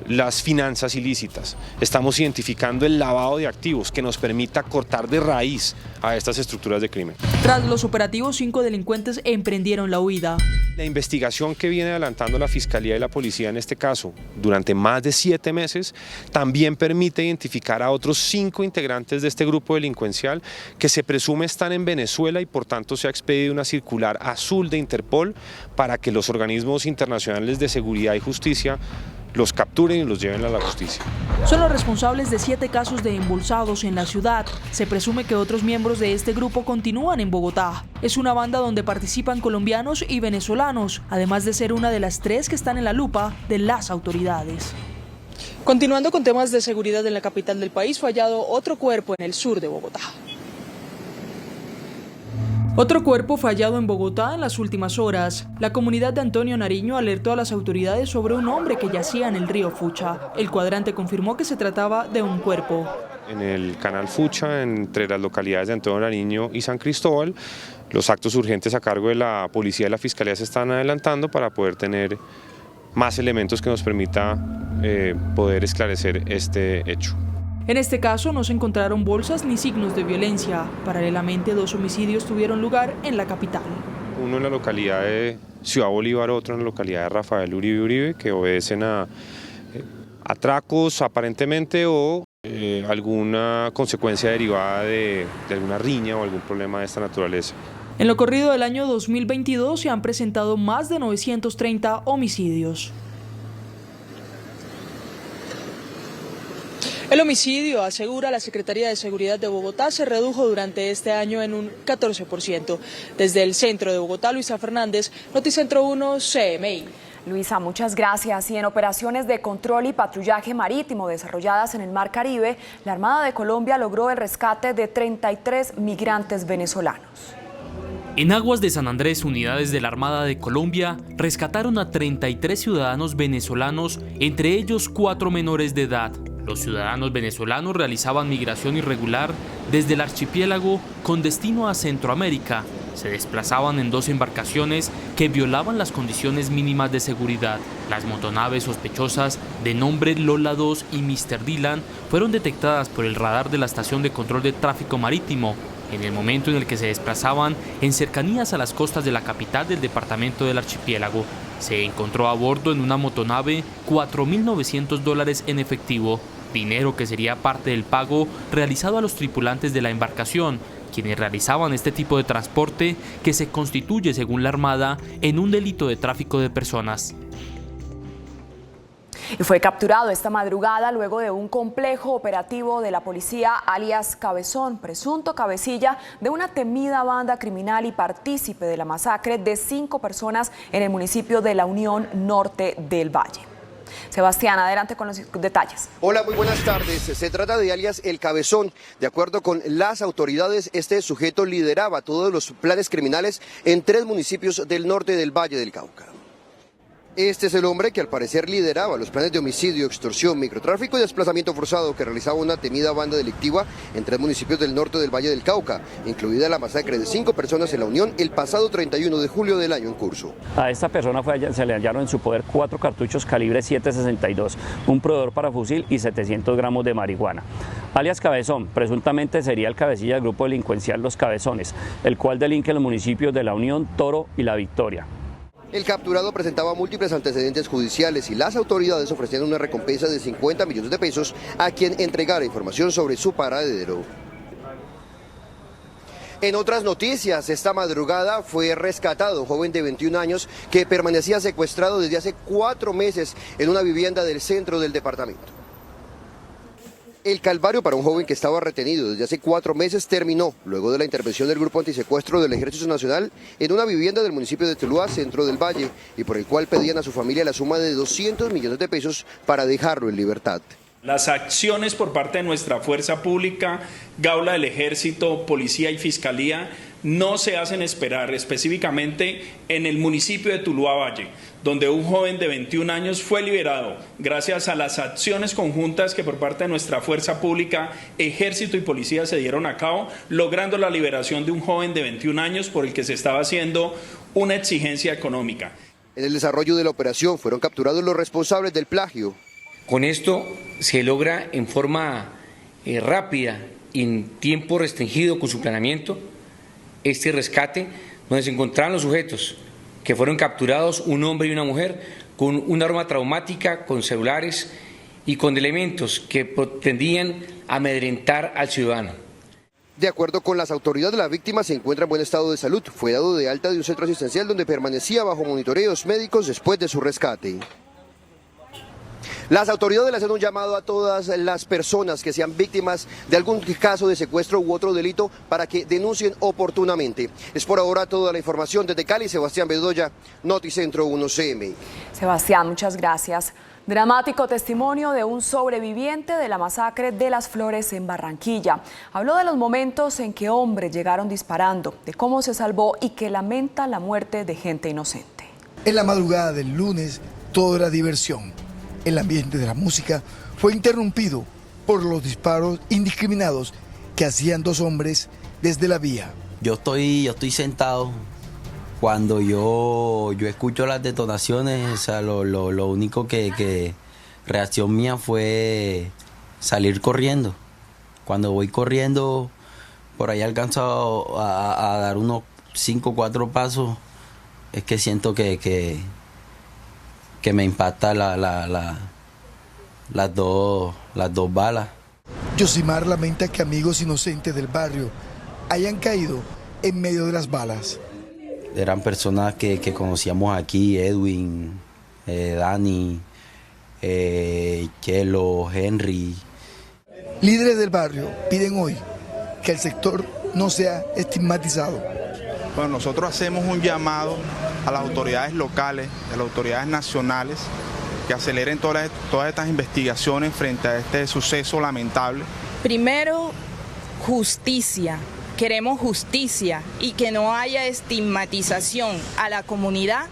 las finanzas ilícitas. Estamos identificando el lavado de activos que nos permita cortar de raíz a estas estructuras de crimen.
Tras los operativos, 5 delincuentes emprendieron la huida.
La investigación que viene adelantando la Fiscalía y la Policía en este caso durante más de 7 meses también permite identificar a otros 5 integrantes de este grupo delincuencial que se presume están en Venezuela y por tanto se ha expedido una circular azul de Interpol para que los organismos internacionales de seguridad y justicia los capturen y los lleven a la justicia.
Son los responsables de 7 casos de embolsados en la ciudad. Se presume que otros miembros de este grupo continúan en Bogotá. Es una banda donde participan colombianos y venezolanos, además de ser una de las 3 que están en la lupa de las autoridades. Continuando con temas de seguridad en la capital del país, fue hallado otro cuerpo en el sur de Bogotá. Otro cuerpo fue hallado en Bogotá en las últimas horas. La comunidad de Antonio Nariño alertó a las autoridades sobre un hombre que yacía en el río Fucha. El cuadrante confirmó que se trataba de un cuerpo.
En el canal Fucha, entre las localidades de Antonio Nariño y San Cristóbal, los actos urgentes a cargo de la policía y la fiscalía se están adelantando para poder tener más elementos que nos permita poder esclarecer este hecho.
En este caso no se encontraron bolsas ni signos de violencia. Paralelamente, 2 homicidios tuvieron lugar en la capital.
Uno en la localidad de Ciudad Bolívar, otro en la localidad de Rafael Uribe Uribe, que obedecen a atracos aparentemente o alguna consecuencia derivada de alguna riña o algún problema de esta naturaleza.
En lo corrido del año 2022 se han presentado más de 930 homicidios. El homicidio, asegura la Secretaría de Seguridad de Bogotá, se redujo durante este año en un 14%. Desde el centro de Bogotá, Luisa Fernández, Noticentro 1 CMI.
Luisa, muchas gracias. Y en operaciones de control y patrullaje marítimo desarrolladas en el Mar Caribe, la Armada de Colombia logró el rescate de 33 migrantes venezolanos.
En aguas de San Andrés, unidades de la Armada de Colombia rescataron a 33 ciudadanos venezolanos, entre ellos 4 menores de edad. Los ciudadanos venezolanos realizaban migración irregular desde el archipiélago con destino a Centroamérica. Se desplazaban en 2 embarcaciones que violaban las condiciones mínimas de seguridad. Las motonaves sospechosas de nombre Lola 2 y Mr. Dylan fueron detectadas por el radar de la Estación de Control de Tráfico Marítimo en el momento en el que se desplazaban en cercanías a las costas de la capital del departamento del archipiélago. Se encontró a bordo en una motonave $4.900 en efectivo, dinero que sería parte del pago realizado a los tripulantes de la embarcación, quienes realizaban este tipo de transporte que se constituye, según la Armada, en un delito de tráfico de personas.
Y fue capturado esta madrugada luego de un complejo operativo de la policía, alias Cabezón, presunto cabecilla de una temida banda criminal y partícipe de la masacre de 5 personas en el municipio de La Unión Norte del Valle. Sebastián, adelante con los detalles.
Hola, muy buenas tardes. Se trata de alias El Cabezón. De acuerdo con las autoridades, este sujeto lideraba todos los planes criminales en 3 municipios del norte del Valle del Cauca. Este es el hombre que al parecer lideraba los planes de homicidio, extorsión, microtráfico y desplazamiento forzado que realizaba una temida banda delictiva en 3 municipios del norte del Valle del Cauca, incluida la masacre de 5 personas en La Unión el pasado 31 de julio del año en curso.
A esta persona se le hallaron en su poder 4 cartuchos calibre .762, un proveedor para fusil y 700 gramos de marihuana. Alias Cabezón, presuntamente sería el cabecilla del grupo delincuencial Los Cabezones, el cual delinque en los municipios de La Unión, Toro y La Victoria.
El capturado presentaba múltiples antecedentes judiciales y las autoridades ofrecían una recompensa de 50 millones de pesos a quien entregara información sobre su paradero. En otras noticias, esta madrugada fue rescatado un joven de 21 años que permanecía secuestrado desde hace 4 meses en una vivienda del centro del departamento. El calvario para un joven que estaba retenido desde hace 4 meses terminó luego de la intervención del Grupo Antisecuestro del Ejército Nacional en una vivienda del municipio de Tuluá, centro del Valle, y por el cual pedían a su familia la suma de 200 millones de pesos para dejarlo en libertad.
Las acciones por parte de nuestra fuerza pública, Gaula del Ejército, Policía y Fiscalía no se hacen esperar, específicamente en el municipio de Tuluá Valle, donde un joven de 21 años fue liberado gracias a las acciones conjuntas que por parte de nuestra fuerza pública, Ejército y Policía se dieron a cabo, logrando la liberación de un joven de 21 años por el que se estaba haciendo una exigencia económica.
En el desarrollo de la operación fueron capturados los responsables del plagio.
Con esto se logra en forma rápida y en tiempo restringido con su planeamiento este rescate, donde se encontraron los sujetos que fueron capturados, un hombre y una mujer, con un arma traumática, con celulares y con elementos que pretendían amedrentar al ciudadano.
De acuerdo con las autoridades, la víctima se encuentra en buen estado de salud. Fue dado de alta de un centro asistencial donde permanecía bajo monitoreos médicos después de su rescate. Las autoridades le hacen un llamado a todas las personas que sean víctimas de algún caso de secuestro u otro delito para que denuncien oportunamente. Es por ahora toda la información desde Cali. Sebastián Bedoya, Noticentro 1 CMI.
Sebastián, muchas gracias. Dramático testimonio de un sobreviviente de la masacre de Las Flores en Barranquilla. Habló de los momentos en que hombres llegaron disparando, de cómo se salvó y que lamenta la muerte de gente inocente.
En la madrugada del lunes, todo era diversión. El ambiente de la música fue interrumpido por los disparos indiscriminados que hacían 2 hombres desde la vía.
Yo estoy sentado. Cuando yo escucho las detonaciones, o sea, lo único que reacción mía fue salir corriendo. Cuando voy corriendo, por ahí alcanzo a dar unos 5 o 4 pasos, es que siento que me impacta las dos balas.
Yosimar lamenta que amigos inocentes del barrio hayan caído en medio de las balas.
Eran personas que conocíamos aquí, Edwin, Dani, Chelo, Henry.
Líderes del barrio piden hoy que el sector no sea estigmatizado.
Bueno, nosotros hacemos un llamado a las autoridades locales, a las autoridades nacionales, que aceleren todas estas investigaciones frente a este suceso lamentable.
Primero, justicia. Queremos justicia y que no haya estigmatización a la comunidad,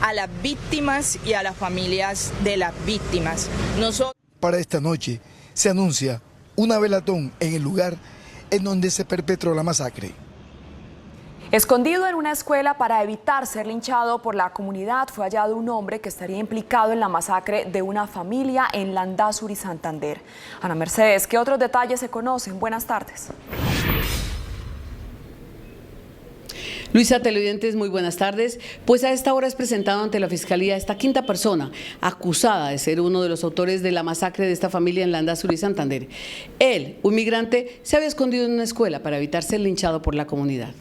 a las víctimas y a las familias de las víctimas.
Para esta noche se anuncia una velatón en el lugar en donde se perpetró la masacre.
Escondido en una escuela para evitar ser linchado por la comunidad, fue hallado un hombre que estaría implicado en la masacre de una familia en Landazuri, Santander. Ana Mercedes, ¿qué otros detalles se conocen? Buenas tardes.
Luisa, televidentes, muy buenas tardes. Pues a esta hora es presentado ante la Fiscalía esta quinta persona acusada de ser uno de los autores de la masacre de esta familia en Landazuri, Santander. Él, un migrante, se había escondido en una escuela para evitar ser linchado por la comunidad.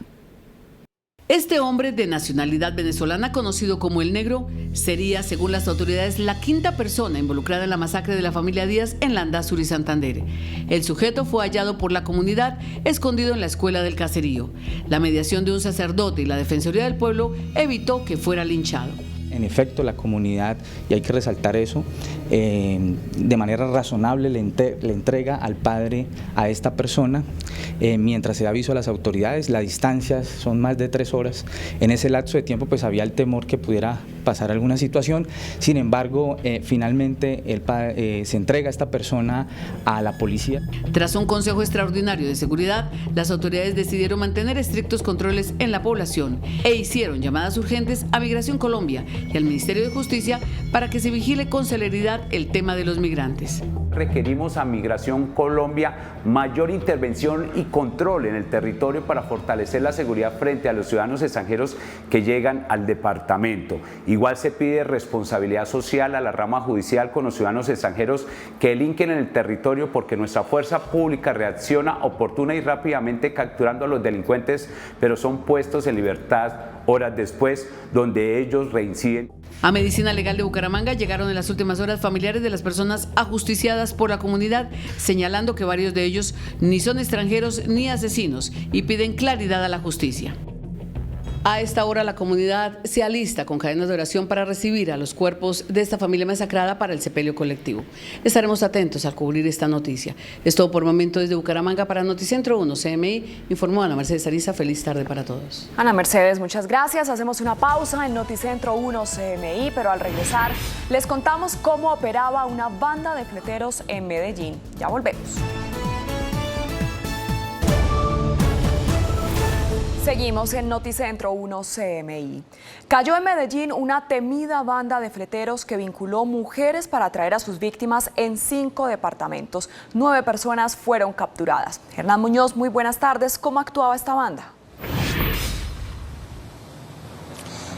Este hombre de nacionalidad venezolana, conocido como El Negro, sería, según las autoridades, la quinta persona involucrada en la masacre de la familia Díaz en Landazuri, Santander. El sujeto fue hallado por la comunidad escondido en la escuela del caserío. La mediación de un sacerdote y la Defensoría del Pueblo evitó que fuera linchado.
En efecto, la comunidad, y hay que resaltar eso, de manera razonable le entrega al padre a esta persona, mientras se da aviso a las autoridades. La distancia son más de 3 horas. En ese lapso de tiempo pues había el temor que pudiera pasar alguna situación. Sin embargo, finalmente se entrega a esta persona a la policía.
Tras un consejo extraordinario de seguridad, las autoridades decidieron mantener estrictos controles en la población e hicieron llamadas urgentes a Migración Colombia y al Ministerio de Justicia para que se vigile con celeridad el tema de los migrantes.
Requerimos a Migración Colombia mayor intervención y control en el territorio para fortalecer la seguridad frente a los ciudadanos extranjeros que llegan al departamento. Igual se pide responsabilidad social a la rama judicial con los ciudadanos extranjeros que delinquen en el territorio, porque nuestra fuerza pública reacciona oportuna y rápidamente capturando a los delincuentes, pero son puestos en libertad horas después, donde ellos reinciden.
A Medicina Legal de Bucaramanga llegaron en las últimas horas familiares de las personas ajusticiadas por la comunidad, señalando que varios de ellos ni son extranjeros ni asesinos y piden claridad a la justicia. A esta hora la comunidad se alista con cadenas de oración para recibir a los cuerpos de esta familia masacrada para el sepelio colectivo. Estaremos atentos al cubrir esta noticia. Es todo por momento desde Bucaramanga para Noticentro 1 CMI. Informó Ana Mercedes Ariza. Feliz tarde para todos.
Ana Mercedes, muchas gracias. Hacemos una pausa en Noticentro 1 CMI, pero al regresar les contamos cómo operaba una banda de fleteros en Medellín. Ya volvemos. Seguimos en Noticentro 1 CMI. Cayó en Medellín una temida banda de fleteros que vinculó mujeres para atraer a sus víctimas en 5 departamentos. 9 personas fueron capturadas. Hernán Muñoz, muy buenas tardes. ¿Cómo actuaba esta banda?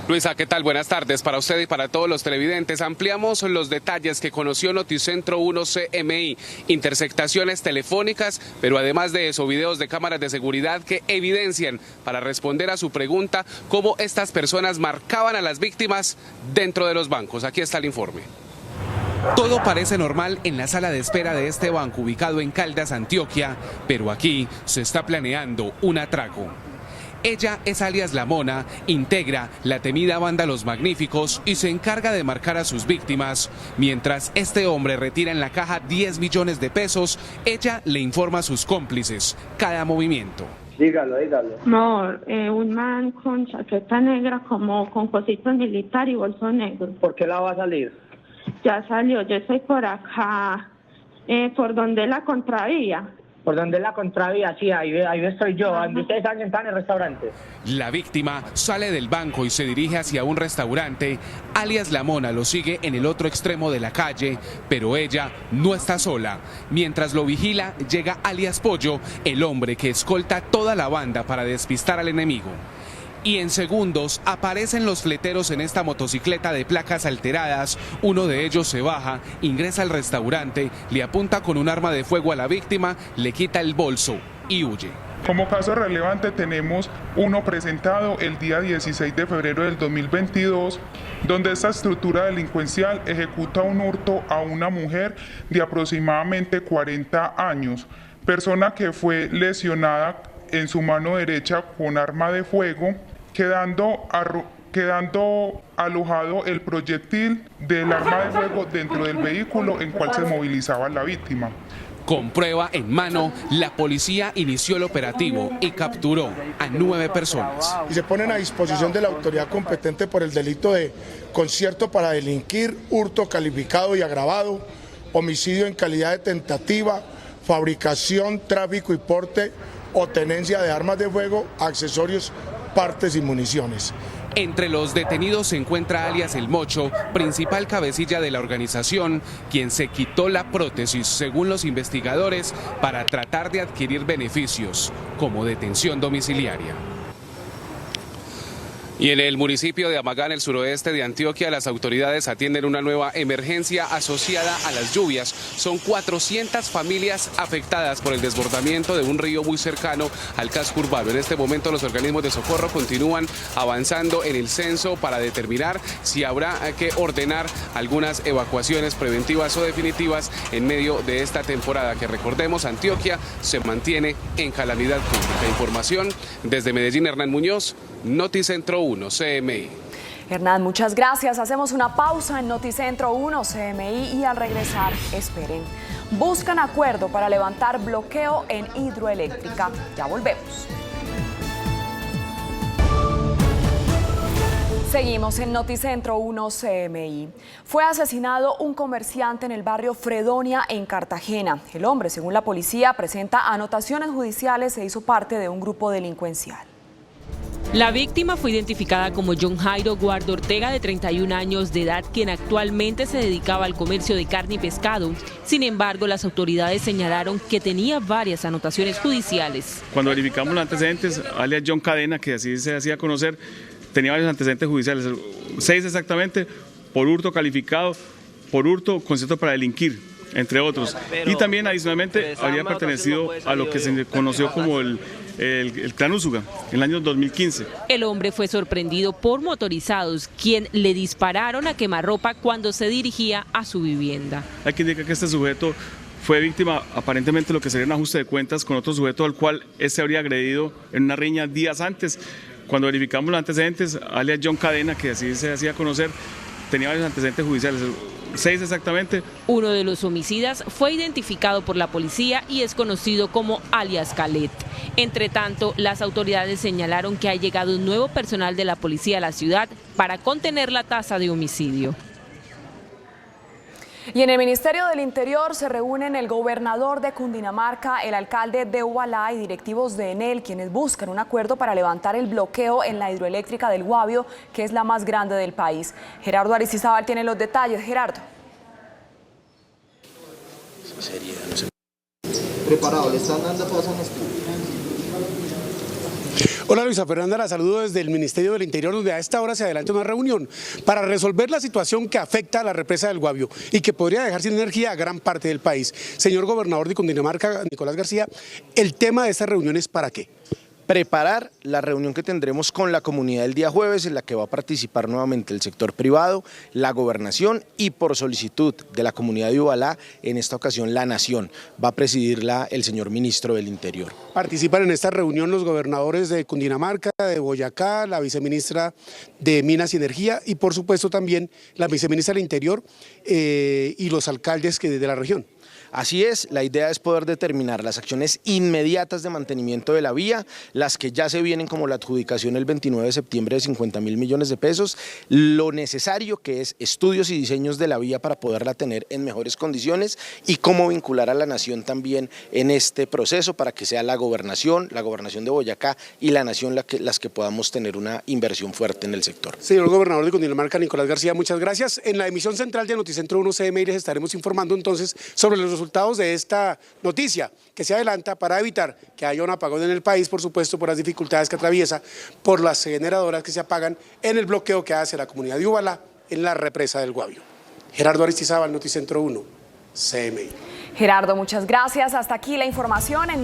Luisa, ¿qué tal? Buenas tardes para usted y para todos los televidentes. Ampliamos los detalles que conoció Noticentro 1 CMI. Interceptaciones telefónicas, pero además de eso, videos de cámaras de seguridad que evidencian, para responder a su pregunta, cómo estas personas marcaban a las víctimas dentro de los bancos. Aquí está el informe. Todo parece normal en la sala de espera de este banco ubicado en Caldas, Antioquia, pero aquí se está planeando un atraco. Ella es alias La Mona, integra la temida banda Los Magníficos y se encarga de marcar a sus víctimas. Mientras este hombre retira en la caja 10 millones de pesos, ella le informa a sus cómplices cada movimiento.
Dígalo. No, un man con chaqueta negra como con cositas militar y bolso negro.
¿Por qué la va a salir?
Ya salió, yo estoy por acá, por donde la contravía.
¿Por donde la contravía? Sí, ahí estoy yo. ¿Dónde ustedes están sentados en el restaurante?
La víctima sale del banco y se dirige hacia un restaurante. Alias La Mona lo sigue en el otro extremo de la calle, pero ella no está sola. Mientras lo vigila, llega alias Pollo, el hombre que escolta toda la banda para despistar al enemigo. Y en segundos aparecen los fleteros en esta motocicleta de placas alteradas. Uno de ellos se baja, ingresa al restaurante, le apunta con un arma de fuego a la víctima, le quita el bolso y huye.
Como caso relevante tenemos uno presentado el día 16 de febrero del 2022, donde esta estructura delincuencial ejecuta un hurto a una mujer de aproximadamente 40 años, persona que fue lesionada en su mano derecha con arma de fuego, quedando alojado el proyectil del arma de fuego dentro del vehículo en cual se movilizaba la víctima.
Con prueba en mano, la policía inició el operativo y capturó a 9 personas.
Y se ponen a disposición de la autoridad competente por el delito de concierto para delinquir, hurto calificado y agravado, homicidio en calidad de tentativa, fabricación, tráfico y porte o tenencia de armas de fuego, accesorios, partes y municiones.
Entre los detenidos se encuentra alias El Mocho, principal cabecilla de la organización, quien se quitó la prótesis, según los investigadores, para tratar de adquirir beneficios, como detención domiciliaria. Y en el municipio de Amagá, en el suroeste de Antioquia, las autoridades atienden una nueva emergencia asociada a las lluvias. Son 400 familias afectadas por el desbordamiento de un río muy cercano al casco urbano. En este momento los organismos de socorro continúan avanzando en el censo para determinar si habrá que ordenar algunas evacuaciones preventivas o definitivas en medio de esta temporada que, recordemos, Antioquia se mantiene en calamidad pública. Información desde Medellín, Hernán Muñoz, Noticentro 1 CMI.
Hernán, muchas gracias. Hacemos una pausa en Noticentro 1 CMI y al regresar, esperen. Buscan acuerdo para levantar bloqueo en hidroeléctrica. Ya volvemos. Seguimos en Noticentro 1 CMI. Fue asesinado un comerciante en el barrio Fredonia, en Cartagena. El hombre, según la policía, presenta anotaciones judiciales e hizo parte de un grupo delincuencial.
La víctima fue identificada como John Jairo Guardo Ortega, de 31 años de edad, quien actualmente se dedicaba al comercio de carne y pescado. Sin embargo, las autoridades señalaron que tenía varias anotaciones judiciales.
Cuando verificamos los antecedentes, alias John Cadena, que así se hacía conocer, tenía varios antecedentes judiciales, 6 exactamente, por hurto calificado, por hurto, concierto para delinquir, entre otros. Y también adicionalmente habría pertenecido a lo que se conoció como el clan Úsuga, en el año 2015.
El hombre fue sorprendido por motorizados, quien le dispararon a quemarropa cuando se dirigía a su vivienda.
Hay que indicar que este sujeto fue víctima aparentemente de lo que sería un ajuste de cuentas con otro sujeto al cual este habría agredido en una riña días antes. Cuando verificamos los antecedentes, alias John Cadena, que así se hacía conocer, tenía varios antecedentes judiciales, 6 exactamente.
Uno de los homicidas fue identificado por la policía y es conocido como alias Calet. Entre tanto, las autoridades señalaron que ha llegado un nuevo personal de la policía a la ciudad para contener la tasa de homicidio.
Y en el Ministerio del Interior se reúnen el gobernador de Cundinamarca, el alcalde de Ubalá y directivos de Enel, quienes buscan un acuerdo para levantar el bloqueo en la hidroeléctrica del Guavio, que es la más grande del país. Gerardo Aristizábal tiene los detalles. Gerardo.
Preparado, le están dando paso a nuestro.
Hola Luisa Fernanda, la saludo desde el Ministerio del Interior, donde a esta hora se adelanta una reunión para resolver la situación que afecta a la represa del Guavio y que podría dejar sin energía a gran parte del país. Señor gobernador de Cundinamarca, Nicolás García, ¿el tema de esta reunión es para qué?
Preparar la reunión que tendremos con la comunidad el día jueves, en la que va a participar nuevamente el sector privado, la gobernación y, por solicitud de la comunidad de Ubalá, en esta ocasión la nación. Va a presidirla el señor ministro del Interior.
Participan en esta reunión los gobernadores de Cundinamarca, de Boyacá, la viceministra de Minas y Energía y, por supuesto, también la viceministra del Interior y los alcaldes de la región.
Así es, la idea es poder determinar las acciones inmediatas de mantenimiento de la vía, las que ya se vienen, como la adjudicación el 29 de septiembre de 50.000 millones de pesos, lo necesario que es estudios y diseños de la vía para poderla tener en mejores condiciones y cómo vincular a la nación también en este proceso para que sea la gobernación de Boyacá y la nación las que podamos tener una inversión fuerte en el sector.
Señor gobernador de Cundinamarca, Nicolás García, muchas gracias. En la emisión central de Noticentro 1 CMI les estaremos informando entonces sobre los resultados de esta noticia que se adelanta para evitar que haya un apagón en el país, por supuesto, por las dificultades que atraviesa, por las generadoras que se apagan en el bloqueo que hace la comunidad de Ubalá en la represa del Guavio. Gerardo Aristizábal, Noticentro 1, CMI.
Gerardo, muchas gracias. Hasta aquí la información en